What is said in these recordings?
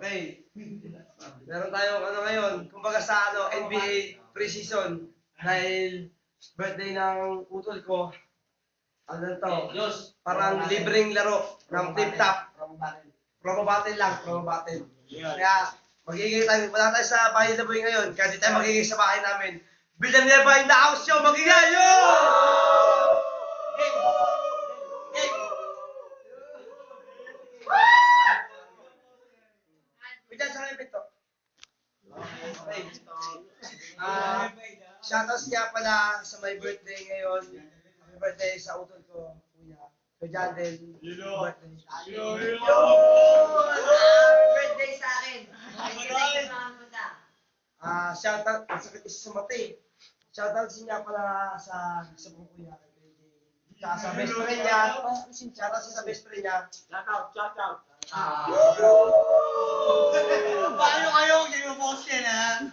Okay. Meron tayong ano ngayon, kumbaga sa ano, NBA preseason dahil birthday ng utol ko. Ano to? Parang libreng laro ng tip top. Promo battle lang, promo battle. Kaya magiging tayo, wala tayo sa bahay na boy ngayon, kaya di tayo magiging sa bahay namin. Bilan niya ba in the house show? Magiging yo! Bilan sa kanya pito. Shoutouts niya pala sa my birthday ngayon. Happy birthday sa utol ko, kuya. Kuya Jandel. Birthday. Birthday sa akin. Shoutout, sakit isa sa mati. Shoutout niya pala sa kong kuya. Tsaka sa best friend niya. Shoutout sa best friend niya. Shoutout. Paano kayo? Ginupost yan ha?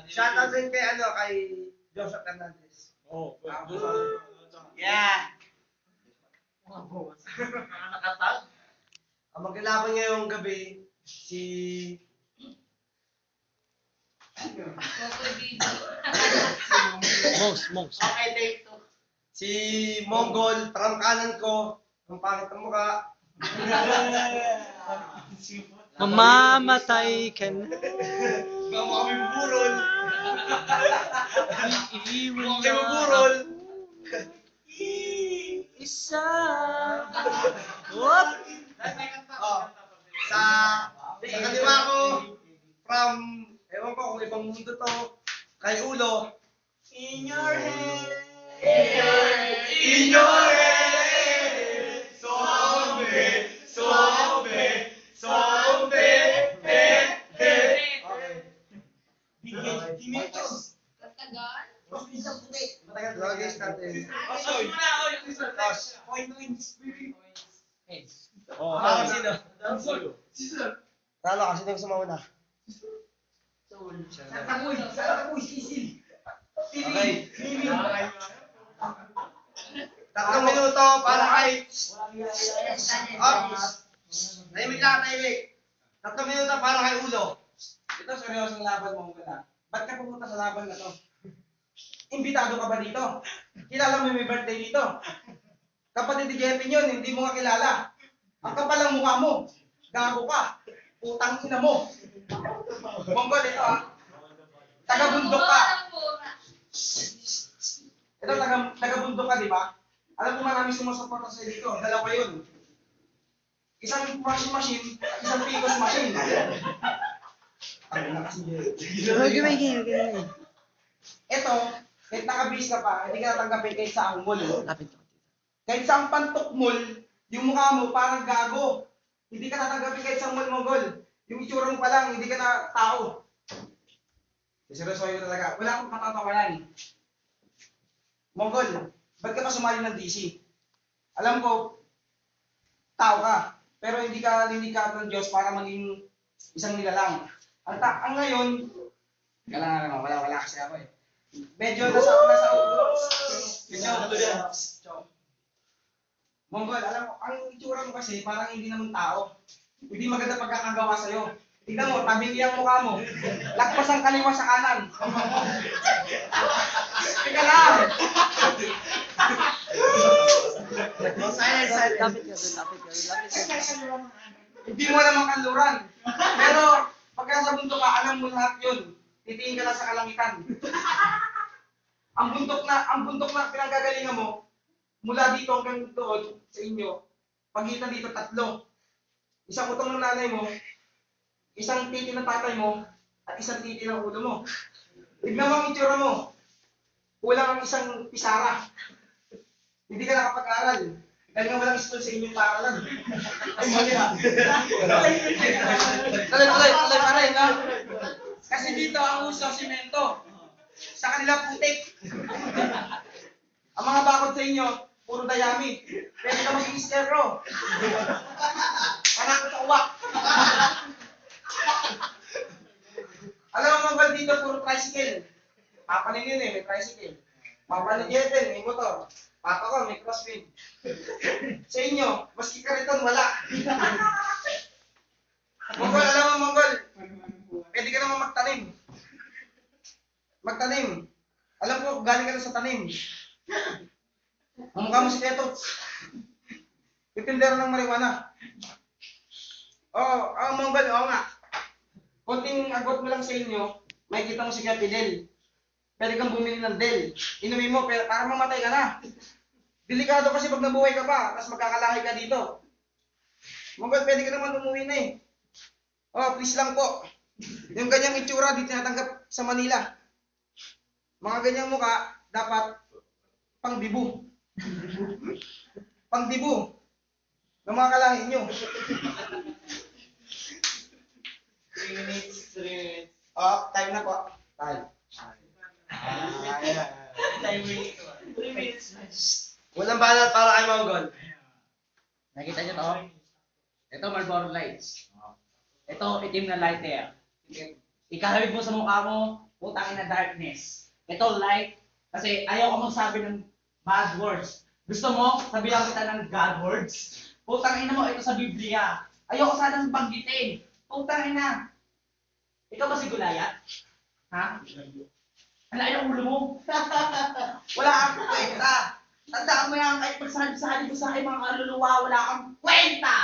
Shoutout din kay kay Joseph Hernandez. Yeah. Ang magkalaban ngayong gabi, si... Monks. Okay, take two. Si Mongol, parang kanan ko. Ang pangit ng mukha. Mamamatay ka na. Mukha kami burol. Iiwan Mukha kami burol. Isa. What? Sa kaliwa ko, from, ewan ko kung ibang mundo to, kay Ulo. In your head. In your head, zombie, Matagal lagi natin. Sino? Talo kasi nang sumauna. Okay. 3 minuto para kay... Tahimik lang, tahimik. 3 minuto para kay Ulo. Ito seryosong laban mo ka. Ba't ka pumunta sa laban na to? Imbitado ka ba dito? Kilala mo may birthday dito? Kapatid ni Jeffin yun, hindi mo nga kilala. Ang kapal ang mukha mo. Gago ka. Utang ina mo. Monggol, ito Taga-bundok ka. Ito, taga-bundok ka, di ba? Alam ko marami sumusuporta sa dito. 2 yun. Isang washing machine at isang picos machine. Ito, kahit nakabis ka pa, hindi ka natanggapin kahit sa ang mall. Kahit sa ang pantok mall, yung mukha mo parang gago. Hindi ka natanggapin kahit sa mall, Monggol. Yung itsura mo pa lang, hindi ka na tao. Seryosoy ko talaga. Wala akong katatawanan. Monggol, ba't ka pa sumali ng DC? Alam ko, tao ka. Pero hindi ka lilikha ng Diyos para maging isang nilalang. Ang ngayon, wala kasi ako eh. Medyo nasa ulo. Monggol, alam mo, ang itsura mo kasi parang hindi naman tao. Hindi maganda pagkakagawa sa'yo. Tingnan mo, tabing iyang mukha mo. Lagpas ang kaliwa sa kanan. Teka lang! Lapit ka. Hindi mo naman kanluran. Pero, pagka sa bundok ka, alam mo lahat yun. Titingin ka lang sa kalangitan. Ang bundok na pinanggagalingan mo, mula dito hanggang doon sa inyo, pagitan dito 3. Isang utong ng nanay mo, isang titi ng tatay mo, at isang titi ng ulo mo. Tignan mo ang itsura mo. Kulang ang isang pisara. Hindi ka nakapag-aral. Dahil nga walang school sa inyong paaralan. Ay, mali ha. Tuloy, pare. Kasi dito ang uso, simento. Sa kanila putik. Ang mga bakod sa inyo, puro dayami. Pwede ka maging estero. Anak sa uwak. Alam mo mga dito, puro tricycle. Papa ni Nene, may tricycle. Papa ni Jeffen, may motor. Papa ko, may crosswind. Sa inyo, maski kariton, wala. Monggol, alam mo, Monggol, pwede ka naman magtanim. Magtanim. Alam ko, galing ka na sa tanim. Ang mukha mo si Teto. Yung tindero ng marijuana. Oo, Monggol, oo nga. Kunting agot mo lang sa inyo, makikita mo si Kuya Fidel. Pwede kang bumili ng Del. Inumin mo, pero para mamatay ka na. Delikado kasi pag nabuhay ka pa, tapos magkakalahi ka dito. Monggol, pwede ka naman umuwi na eh. Oh, please lang po. Yung ganyang itsura, di tinatanggap sa Manila. Mga ganyang mukha, dapat pangdibu. Pangdibu. Ng mga kalahin nyo. 3 minutes. Oh, time na po. Time. 3 minutes. Walang banat para kay Monggol. Nakita niyo to? Ito, Marlboro Lights. Ito, itim na lighter. Ikahawig mo sa mukha mo, putang ina darkness. Ito, light. Kasi ayaw ko magsabi ng bad words. Gusto mo, sabihan kita ng God words. Putang ina mo, ito sa Biblia. Ayaw ko sanang banggitin. Putang ina. Ikaw ba si Gulayat? Ha? Ang laki ng ulo mo. Wala kang kwenta. Tandaan mo yan, kahit magsasabi mo sa akin mga kaluluwa, wala kang kwenta.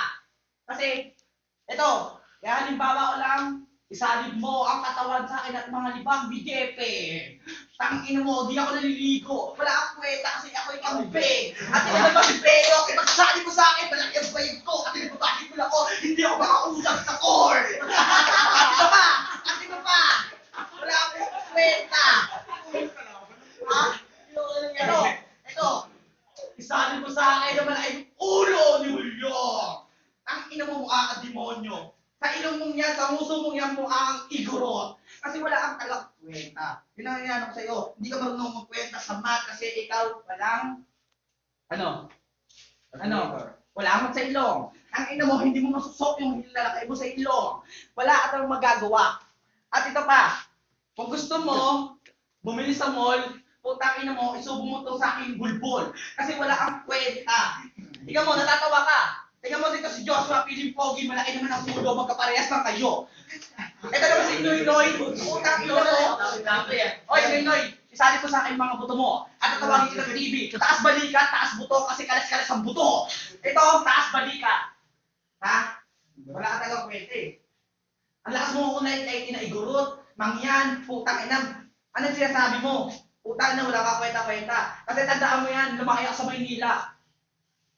Kasi, ito, kaya halimbawa ko lang, isalib mo ang katawan sa akin at mga libang bijepe. Tangin mo, di ako naliligo. Wala kang kwenta kasi ako'y kambing. At hindi naman si Pero, ipagsalib mo sa akin, malaki ang bayag ko. At pinababalik mo lang ako, hindi ako makausap sa court. At iba pa, wala akong kwenta. Ha? Ito, isalib mo sa akin na malaki ang ulo ni Julio. Ang ina mo mukha ka demonyo. Sa ilong mong yan, sa muso mong yan mukha ang igorot. Kasi wala kang talang kwenta. Yun ang nangyayari ko sa'yo. Hindi ka marunong magkwenta sa math kasi ikaw walang... Ano? Wala kang sa ilong. Ang ina mo, hindi mo masusok yung lalakay mo sa ilong. Wala ka tayong magagawa. At ito pa, kung gusto mo, bumili sa mall, putang ina mo, isubo mo to sa aking bulbul. Kasi wala kang kwenta. Ikaw mo, natatawa ka. Tingnan mo dito si Joshua, piling pogi, malaki naman ang ulo, magkaparehas lang kayo. Ito naman si Noy, utang ino mo. Oy, Noy, isali ko sa akin mga buto mo. At tatawagin kita sa TV. Taas balikat, taas buto, kasi kalas-kalas ang buto. Ito, taas balikat. Ha? Wala ka talagang kwenta eh. Ang lakas mo kung na igurot, mangyan, putang ina. Anong sinasabi mo? Putang ina, wala ka kwenta-kwenta. Kasi tandaan mo yan, lumaki ako sa Maynila.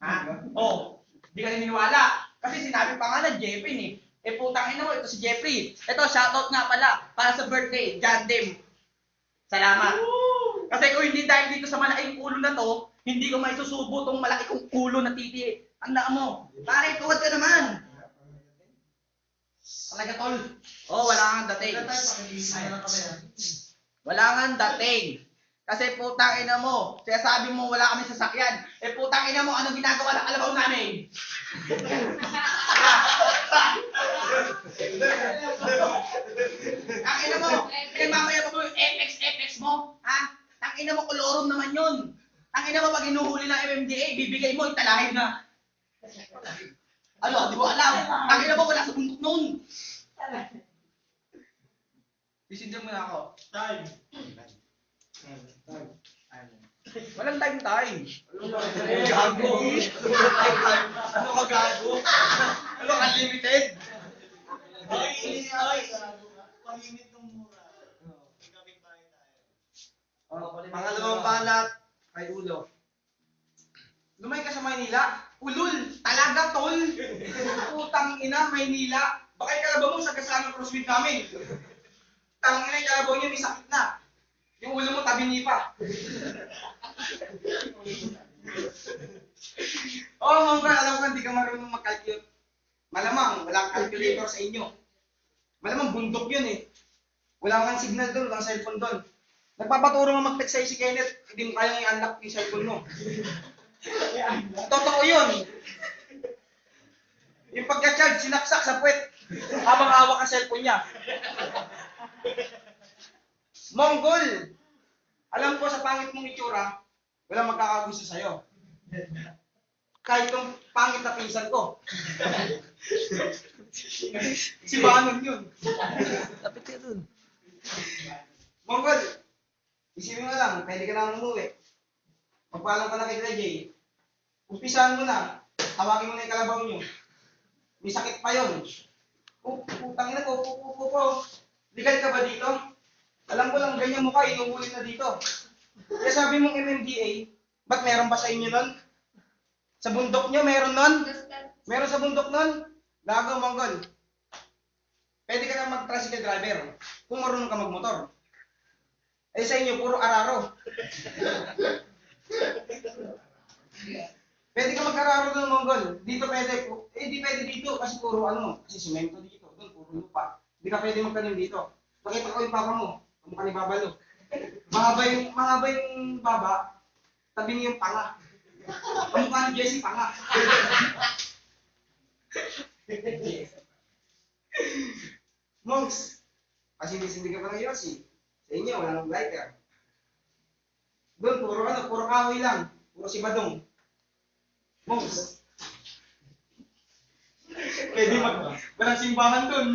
Ha? Oh. Hindi ka naniniwala. Kasi sinabi pa nga ng Jeffrey eh. Eh putang ina mo, ito si Jeffrey. Ito, shoutout nga pala para sa birthday, John Dim. Salamat. Kasi kung hindi dahil dito sa malaking ulo na to, hindi ko maisusubo tong malaki kong ulo na titi. Tandaan mo. Pare, tuwad ka naman. Talaga tol. Oh, wala kang dating. Wala kang dating. Kasi putang ina mo, sinasabi mo wala kami sasakyan. Eh putang ina mo, anong ginagawa ng kalabaw namin? Ang ina mo, mamaya pa mo yung FX mo, ha? Ang ina mo, kolorum naman yun. Ang ina mo, pag inuhuli ng MMDA, bibigay mo, italahin na. Ano, di mo alam. Ang ina mo, wala sa bundok noon. Isindihan mo na ako. Time. Walang time. Gago. Ano ka gago? Ano ka limited? Pangimit ng mura. Kapit bahay tayo. Pangalawang banat kay Ulo. Lumay ka sa Maynila. Ulul. Talaga, tol. Putang ina, Maynila. Baka yung kalabaw mo sa kasamang crossfit namin. Tangin na yung kalabaw niyo, may sakit na. Yung ulo mo, tabi pa. Oh, Monggol, alam ko hindi ka marunong mag-calculate. Malamang, walang calculator sa inyo. Malamang bundok yun eh. Wala kang signal doon, walang cellphone doon. Nagpapaturo nga mag-text sa'yo si Kenneth, hindi mo kayang i-unlock yung cellphone mo. Totoo yun. Yung pagka-charge, sinaksak sa puwet. Habang hawak ang cellphone niya. Monggol! Alam ko sa pangit mong itsura, Walang magkakagusto sa'yo. Kahit yung pangit na pinsan ko. Si Banon yun. Lapit ka dun. Mongol, isipin mo lang, pwede ka na umuwi. Magpaalam ka na kay Kuya Jay. Umpisahan mo na. Tawagin mo na yung kalabaw nyo. May sakit pa yun. Putang ina ko, po. Legal ka ba dito? Alam ko lang, ganyan mukha, inuhuli na dito. Kaya sabi mong MMDA, ba't meron ba sa inyo nun? Sa bundok nyo, meron nun? Meron sa bundok nun? Gago, Mongol. Pwede ka na mag-tricycle driver kung marunong ka magmotor. Eh sa inyo, puro araro. Pwede ka mag-araro doon, Mongol. Dito pwede. Eh, di pwede dito kasi puro kasi simento dito. Doon, puro lupa. Hindi ka pwede magtanim dito. Nakita ko yung papa mo. Kamukha ni Babalo. Mahaba yung baba. Tabi niyo yung panga. Kamukha ni Jessie Panga. Monks, kasi hindi ka pa ng Yossi. Sa inyo, wala nang lighter. Doon, puro kahoy lang. Puro si Badong. Monks. Pwede walang simbahan doon.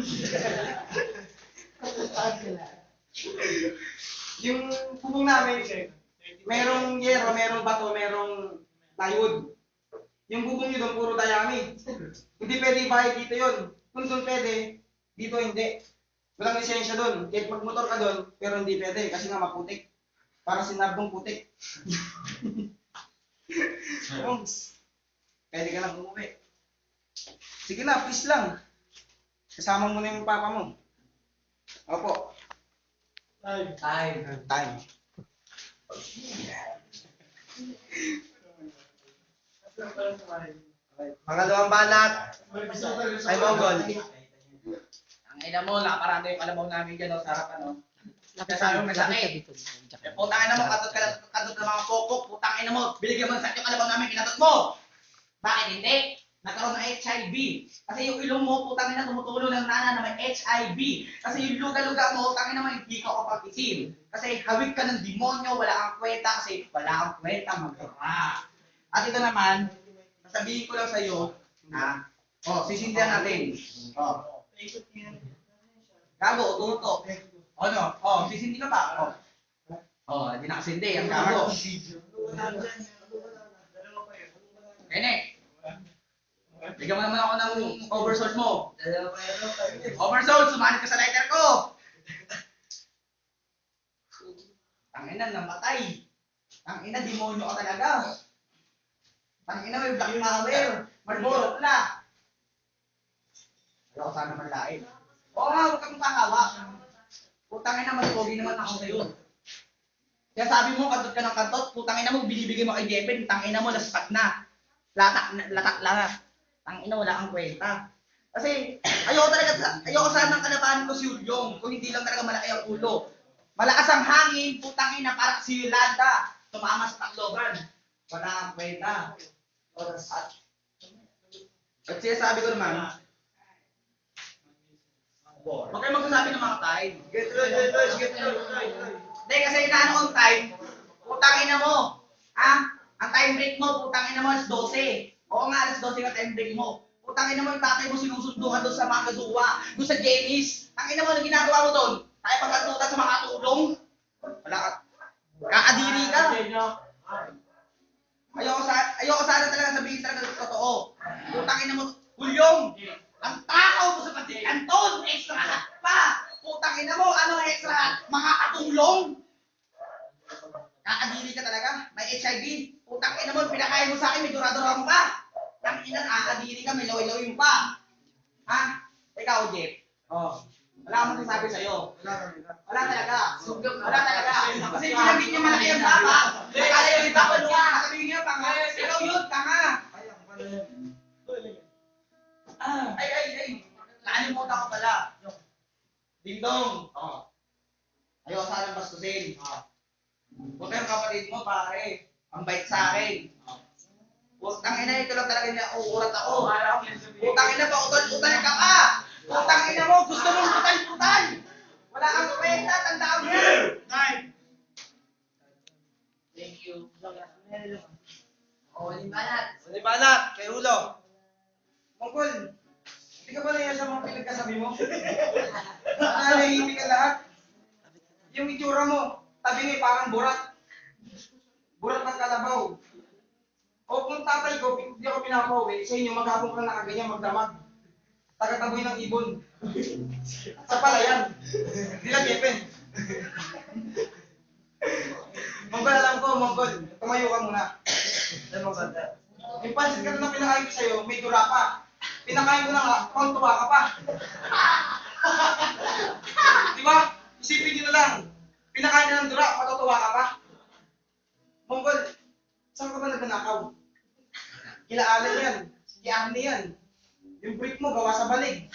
Yung bubong namin, merong yero, merong bato, merong plywood. Yung bubong nyo doon, puro dayami. Hindi pwede ibayad dito yun. Kung doon pwede, dito hindi. Walang lisensya doon. Kahit magmotor ka doon, pero hindi pwede kasi nga maputik. Para sinabdong putik. Monks, pwede ka lang umuwi. Sige na, please lang. Kasama mo na yung papa mo. Opo. Time. Pangalawang banat. Ay, Mongol. Ang ina mo, nakaparado yung kalabaw namin dyan, sa harapan, no? Sabi mo, masakit. Putang ina mo, katot ng mga pokok. Putang ina mo, binigyan mo sa yung kalabaw namin, kinatot mo. Bakit hindi? Nagkaroon ng HIV. Kasi yung ilong mo, putang ina, tumutulo ng nana na may HIV. Kasi yung luga-luga mo, putang ina mo, hindi ka kapag-isim. Kasi hawig ka ng demonyo, wala kang kwenta, kasi wala kang kwenta magdura. At ito naman, sasabihin ko lang sa'yo, na, sisindihan natin. Gago, tuto. Sisindi ka pa. Hindi nakasindi, ang gago. Kene, bigyan mo naman ako ng oversource mo. Oversource, sumanit ka sa lighter ko. Tangina, namatay. Tangina, demonyo ka talaga. Tangina, may black power. Marlboro pala. Ayaw sana manlain. Oo nga, huwag kang pahawak. Putangin na, matulogi naman ako sa'yo. Kaya sabi mo, kantot ka ng kantot, putangin na mo, binibigay mo kay Jepen, tangin na mo, laspat na. Latak lang. Tangin na, wala kang kwenta. Kasi, ayoko sana ng kalabahan ko si Ulyong, kung hindi lang talaga malaki ang ulo. Malakas ang hangin, putangin na, parang si Yolanda, tumama sa Tacloban. Wala kang kwenta. At siya sabi ko naman, huwag kayo magsasabi ng mga time. Get right. Hindi, kasi inaano kong time, putangin na mo. Ang time break mo, putangin na mo alas 12. Oo nga, alas 12 ka time break mo. Putangin na mo yung tatay mo sinusundukan doon sa mga gaduwa, doon sa Jenny's. Tangin na mo, ang ginagawa mo doon. Tayo pagkatutan sa mga tulong. Wala ka. Kakadiri ka. Ayoko sana talaga sabihin talaga ng totoo. Putangin na mo, Hulyong! Ang takaw mo sa pati, Anton! Extra hat pa! Putangin na mo, ano extra hat? Mga katulong! Kakadiri ka talaga? May HIV? Putangin na mo, pinakain mo sa akin, may dura-dura mo pa! Tangin na, kakadiri ka, may lawi-lawi mo pa! Ha? Ikaw, Jeff? Wala akong masasabi sa'yo. Wala talaga. Kasi ginamit niya malaki ang baba. Nakala yung iba pa doon. Sabihin niya, tanga. Ikaw yun, tanga. Ay. Nakalimutan ko pala. Dingdong. Ayaw sanang bastusin. Huwag kayong kapatid mo, pare. Ang bait sa akin. Putangin na, ito lang talaga niya uurat ako. Putangin na ba, utal-utal ka pa. Putangin na mo, gusto mong utal-utal. Wala kang kwenta, tandaan mo yan. Time. Thank you. O, limbanat. Libanat, kay Ulo. Mongol, hindi ka ba naiya sa mga pinagkasabi mo? Nahihimik ka lahat. Yung itsura mo, tabi mo parang burat. Burat ng kalabaw. O kung tatay ko, hindi ako pinapauwi, sa inyo maghapon ka na kaganyan magdamag. Tagataboy ng ibon. Sa palayan. Hindi lang yepen. Mongol, alam ko, Mongol. Tumayo ka muna. Ay, mga bata. Yung pansit ka na pinakain ko sa'yo, may dura pa. Pinakain ko na nga, tuwa ka pa. Di ba? Isipin nyo na lang. Pinakain na ng dura, matutuwa ka pa. Mongol, saan ka ba nagnanakaw? Kila Alan yan. Kila Arne yan. Yung brick mo, gawa sa balig.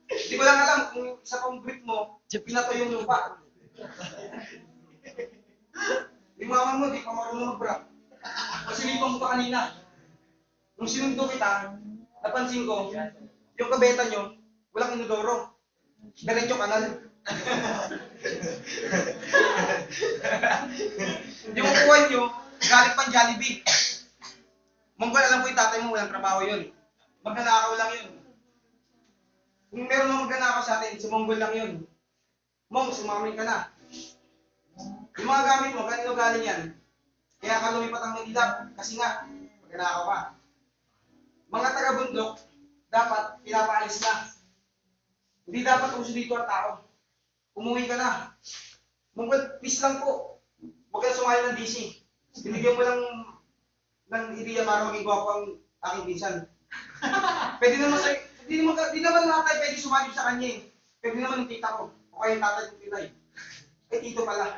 Di ko lang alam kung isa pang brick mo, pinato yung lupa. Yung mama mo, di pa marunong mag-bra. Kasi lipang mo ka kanina. Nung sinundo kita, napansin ko, yung kabeta nyo, walang inodoro. Diretso kanal. Yung kuwan nyo, galit pang Jollibee. Mongol, alam ko yung tatay mo, walang trabaho yun. Magnanakaw lang yun. Kung meron mo magnanakaw sa atin, si Mongol lang yun. Mong, sumamay ka na. Yung mga gamit mo, kanino galing yan? Kaya ka lumipat ang Manila, kasi nga, magnanakaw ka. Mga taga-bundok, dapat pinapaalis na. Hindi dapat uso dito ang tao. Umuwi ka na. Mongol, peace lang po. Huwag ka sumali ng DC. Binigyan mo lang ng ideya para maging gwapo ang aking pinsan. Pwede naman sa... Di naman lahat tayo pwede sumali sa kanya eh. Pwede naman yung tita ko. O kaya yung tatay kong pinay. Eh, tito pala.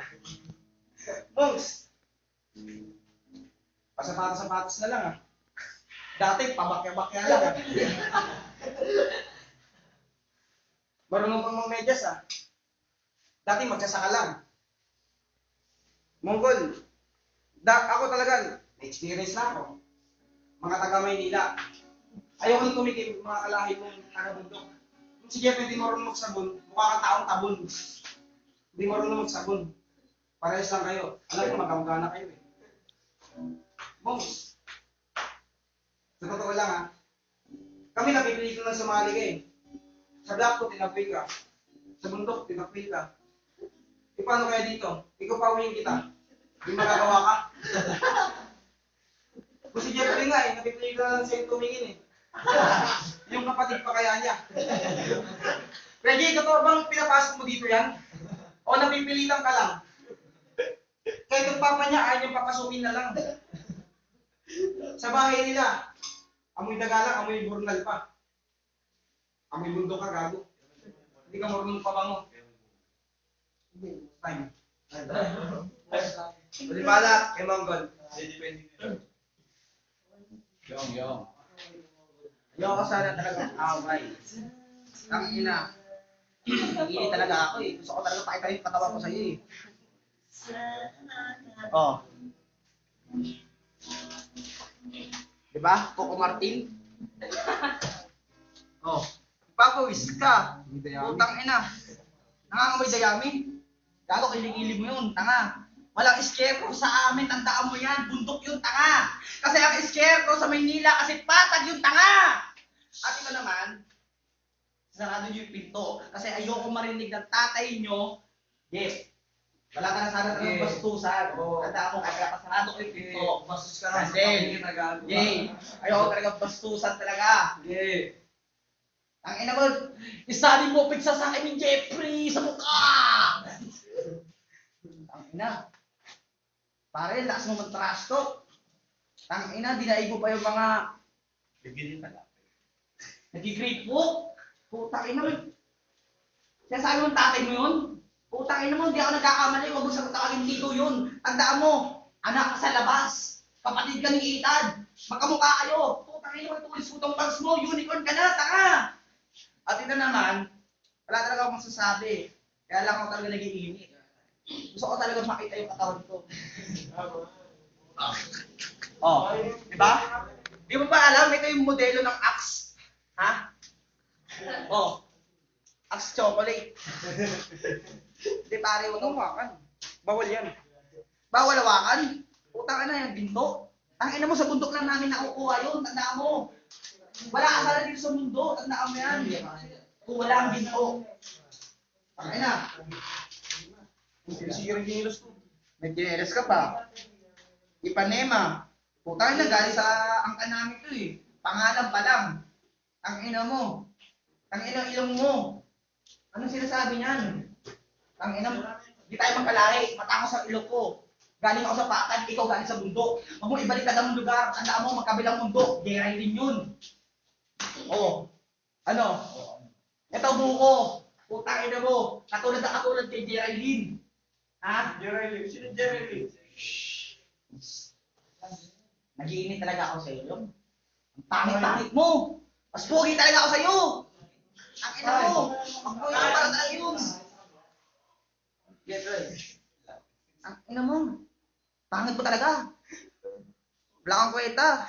Mongs! Pasapatos-sapatos na lang ah. Dati, pabakya-bakya lang ah. Marunong pang mga medyas ah. Dati magsasaka lang. Mongol, ako talaga, na-experience na ako. Mga taga Maynila. Ayaw nang tumikim mga kalahi mong taga-bundok. Kung si Jeff hindi marunong magsabon, mukha kang taong tabon. Hindi marunong magsabon. Parehas lang kayo. Alam ko, magkamagana kayo eh. Mongs, sa totoo lang ha, kami napipilitan ng sumali ka eh. Sa black ko, tinapil ka. Sa bundok, tinapil ka. E paano kaya dito? Ikaw pauwiin kita. Hindi magagawa ka. Kung si Jeffrey nga eh, napipilitan lang sa'yo tumingin eh. Yung kapatid pa kaya niya. Reggie, totoo bang pinapasok mo dito yan? O napipilitan ka lang? Kahit yung papa niya, ayaw niyang papasukin na lang. Sa bahay nila, amoy dagalang, amoy burnal pa. Amoy bundok ka, gago. Hindi ka marunong pabango. Time. Libanat, kay Mongol. Yung. Ayoko sana talaga away. Ang ina. Hindi talaga ako eh. Gusto ko talaga pakita yung katawan ko sa'yo eh. Oh. Diba? Coco Martin? Oh. Papawis ka. Putang ina. Nangangamoy dayami. Gago, kilig-kilig mo yun. Tanga. Walang scarecrow sa amin. Tandaan mo yan. Bundok yun, tanga. Kasi ang scarecrow sa Maynila kasi patag yung tanga. At ito naman, sarado niyo yung pinto. Kasi ayoko marinig ng tatay nyo. Yes. Wala ka na sana ng bastusan. Tandaan mo, kaya pasarado ko yung pinto. Bastos ka lang sa Kasi, kapatid na gago. yay. Ayoko talaga bastusan talaga. Yeah. Ang ina mo, isalin mo pigsa sa akin ni Jeffrey sa mukha! Ang ina. Pare, lakas mo mag-trash talk. Ang ina, dinaigo pa yung mga... Nag-grateful. Putang ina mo. Sinasabi mo ng tatay mo yun? Putang ina mo, hindi ako nagkakamali. Huwag mo sa tawagin dito yun. Tandaan mo, anak ka sa labas. Kapatid ka ni Ethan. Magkamukha kayo. Putang ina mo, tulis putang pants mo. Unicorn ka na, tanga. At ito naman, wala talaga akong masasabi. Kaya lang ako talaga nag-iinit. Gusto ko talaga makita yung katawan ko. Oh, di ba? Di mo ba alam, ito yung modelo ng Axe? Ha? Oh, Axe chocolate. Hindi pare, huwag kang hawakan. Bawal yan. Bawal hawakan. Putang ina yan, binto. Ang ina mo sa bundok lang namin nakukuha yun, tandaan mo. Wala ka pala dito sa mundo, tandaan mo yan. Kung wala ang binto. Ang ina. Sige rin kinilos ko. May gineres ka pa. Ipanema. Putang ina, galing sa angka namin to eh. Pangalan pa lang. Ang ina mo. Ang ina ilong mo. Anong sinasabi niyan? Ang ina mo. Hindi tayo magkalahi. Matangos ang ilong ko. Galing ako sa pakan, ikaw galing sa bundok. Huwag mo ibalik ka ng lugar. Tandaan mo, magkabilang mundo. Geray din yun. Oo. Ano? Ito buko. Putang ina mo. Katulad kay Geray din. Ha? Jerry Lee. Sino Jerry Lee? Nag-iinit talaga ako sa iyo. Ang pangit-pangit mo. Mas pogi talaga ako sa iyo. Ang ina mo. Ang pogi mo para tayo yun. Get right. Ang ina mo. Pangit mo talaga. Wala kang kwenta.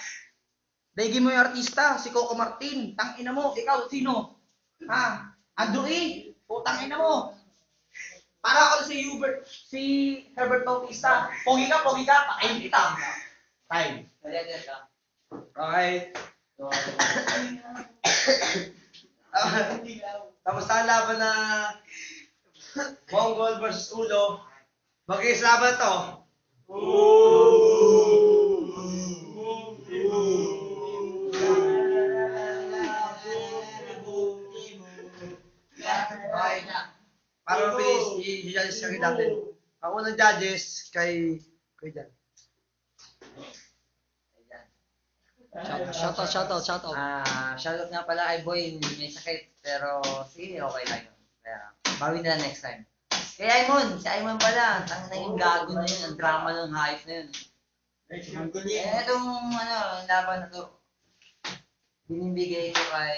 Daigin mo yung artista, si Coco Martin. Tang ina mo, ikaw, sino? Ha? Andrew E. Putang ina mo. Para ako si Herbert Bautista. Pogi ka, pakain kita. Time. Okay. Tapos ang laban na Mongol versus Ulo. Mag-is laban to. Okay. Para mabilis, i-judges kami natin. Ang unang judges kay Jan. Shoutout. Shoutout nga pala kay Boy, may sakit, pero sige, okay lang yun. Kaya, bawi na next time. Kay Aimon, si Aimon pala, ang naging gago na yun, ang drama ng hype na yun. Itong, laban na to, binibigay ko kay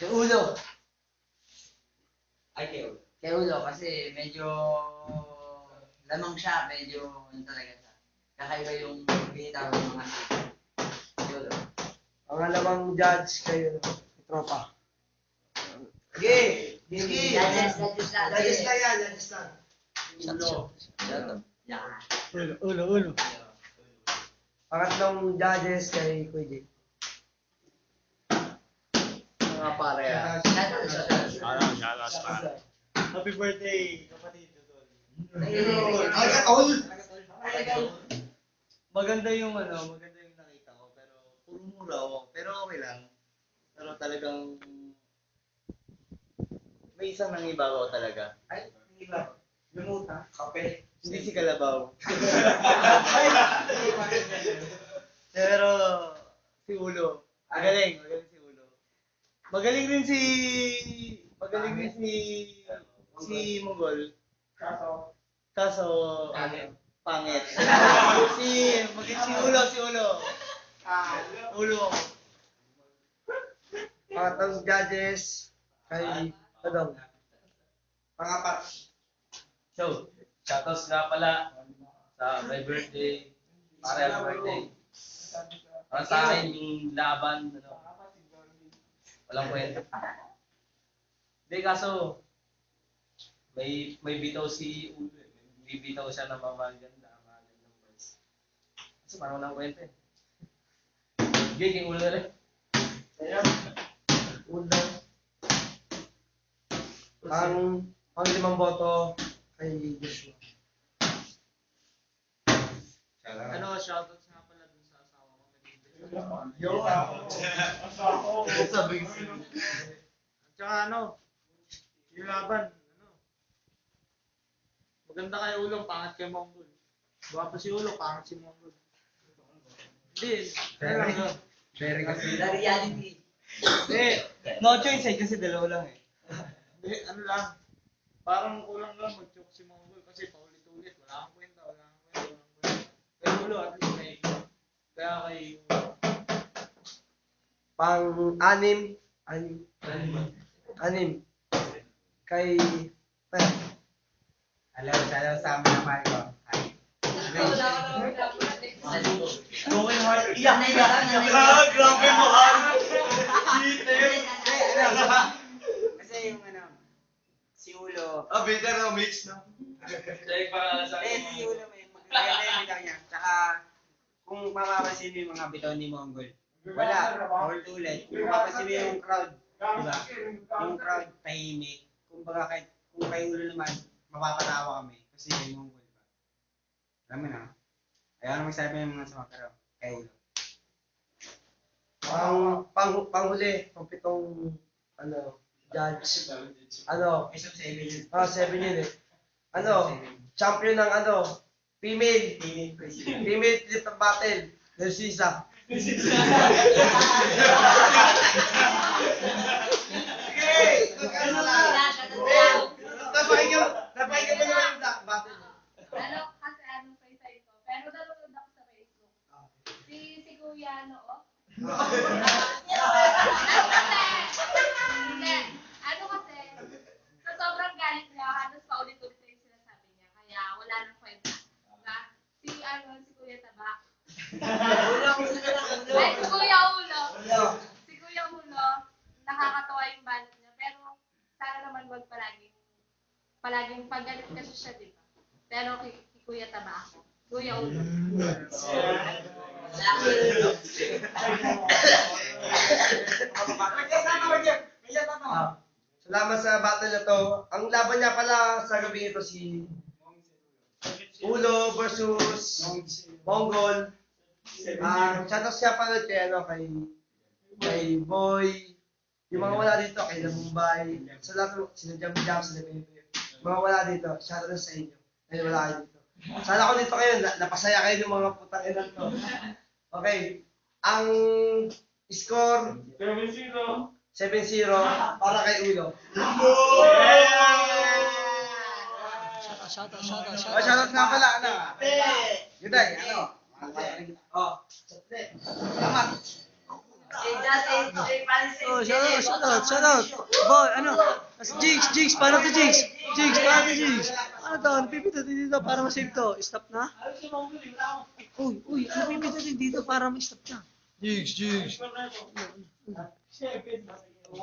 Ulo. Ay, kayo. Kay Ulo, kasi medyo, lamang siya, medyo, talaga siya. Kakaiba yung binitawan ng mga Ulo. Ang alamang judge kayo, tropa. Sige. Judges Judges lang yan, judges lang. Ulo. Yeah. Ulo. Pangatlong judges kay Kuya Jay. Mga pare. Happy birthday, kapatid. Maganda yung nakita ko, pero puro mura ako. Pero okay lang. Pero talagang may isang nangibabaw talaga. Ay, hindi ba? Limutan. Kape. Hindi si Kalabaw. Pero si Ulo. Magaling si Ulo. Magaling rin si Mongol. Kaso pangit. Si Ulo. Ulo ako. Pangatlong judges kay Tadong. Pangapat. So, shoutouts nga pala sa my birthday, para happy birthday. Para sa akin, yung laban, walang kwenta. Hindi, kaso, may bitaw si Ulo eh. May bitaw siya na magandang words. Kasi parang walang kwenta eh. Sige, kay Ulo rin. Ulo. Ang limang boto kay Joshua. Shoutouts nga pala dun sa asawa ko. Tsaka yung laban, maganda kay Ulo, pangat kay Mongol. Guwapo si Ulo, pangat si Mongol. Hindi, Very kasi. The reality. Hindi, no choice kasi dalawa lang eh. Hindi, parang kulang lang mag-choke si Mongol kasi paulit-ulit, wala kang kwenta. Kay Ulo, at least may kaya kay Pang-anim kay Per. Hello sa mga mahal ko. Going hard. Nanay ka, nanay ka. Grabe mo, Han! Kasi yung si Ulo, bitter o mix, no? Check para sa Eh, si Ulo may maganda yung bitaw niya. Tsaka, kung mapapansin mo yung mga bitaw ni Mongol, wala, ulit. Kung mapapansin mo yung crowd, diba? Yung crowd, tahimik. Kumbaga, kahit kung kay Ulo naman, mapapatawa kami. Kasi yung Mongol, diba? Alam mo na. Ayaw na magsabi ng mga sama, pero kay Ulo. Panghuli, pang pitong, judge. Isang 7 yun. 7 yun eh. Champion ng female. Female flip of battle. Narcisa. Napakinggan mo naman yung battle. Ano, kasi ano sa isa ito. Pero nanonood ako sa Facebook. Si Kuya, ano, oh. Hindi. Ano kasi, sa sobrang galit niya, halos paulit-ulit na yung sinasabi niya. Kaya wala nang kwenta. Diba? Si Kuya Taba. Ay, si Kuya Ulo. Si Kuya Ulo, nakakatawa yung banat niya. Pero, sana naman wag palaging pagalit kasi siya, di ba? Pero kay Kuya Taba ako. Kuya Ulo. Salamat sa battle na to. Ang laban niya pala sa gabi ito si Ulo versus Mongol. Shoutout siya pala kay Boy. Yung mga wala dito, kay Lamumbay. Sa lahat ng sila Jam, sila Bebe. Mga wala dito, shoutout sa inyo. Dahil wala kayo dito. Sana ako dito kayo, napasaya kayo ng mga putang ilan to. Okay. Ang score 7-0 para kay Ulo. Shoutout nga pala, Yuday, Salamat. Shoutout. Boy, Jigs, paano to Jigs? Ano to? Ano pipindutin dito para ma-save to? Stop na? Uy, ano pipindutin dito para ma-stop na? Jigs.